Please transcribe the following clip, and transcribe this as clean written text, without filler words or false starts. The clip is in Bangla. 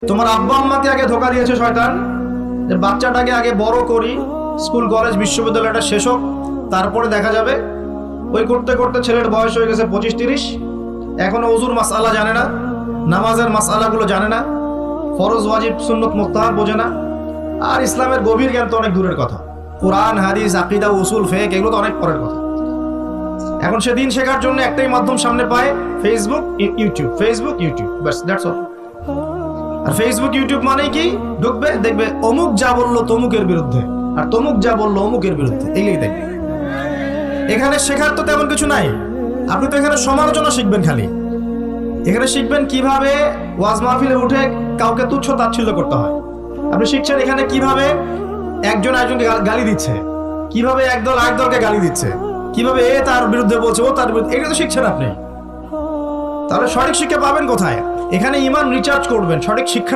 তোমার আব্বা আম্মাকে আগে ধোকা দিয়েছে শয়তান, যে বাচ্চাটাকে আগে বড় করি, স্কুল কলেজ বিশ্ববিদ্যালয়টা শেষ হোক, তারপরে দেখা যাবে। ওই করতে করতে ছেলের বয়স হয়ে গেছে 25-30, এখনো ওযুর মাসআলা জানে না, নামাজের মাসআলাগুলো জানে না, ফরজ ওয়াজিব সুন্নত মুস্তাহাব বোঝে না, আর ইসলামের গভীর জ্ঞান তো অনেক দূরের কথা। কোরআন হাদিস আকীদা উসুল ফিকহ এগুলো তো অনেক পরের কথা। এখন সে দিন শেখার জন্য একটাই মাধ্যম সামনে পায়, ফেসবুক ইউটিউব, ফেসবুক ইউটিউব, বাস দ্যাটস অল। আর ফেসবুক ইউটিউব মানে কি, ঢুকবে দেখবে অমুক যা বললো তমুকের বিরুদ্ধে, আর তমুক যা বললো অমুকের বিরুদ্ধে, এইগুলোই দেখবে। এখানে শেখার তো তেমন কিছু নাই, আপনি তো এখানে সমালোচনা শিখবেন খালি। এখানে শিখবেন কিভাবে ওয়াজ মাহফিলে উঠে কাউকে তুচ্ছ তাচ্ছিল্য করতে হয়। আপনি শিখছেন এখানে কিভাবে একজন আরেকজনকে গালি দিচ্ছে, কিভাবে একদল আরেক দলকে গালি দিচ্ছে, কিভাবে এ তার বিরুদ্ধে বলছে, ও তার বিরুদ্ধে, এগুলো তো শিখছেন আপনি। তাহলে সঠিক শিক্ষা পাবেন কোথায়? এখানে ঈমান রিচার্জ করবেন, সঠিক শিক্ষা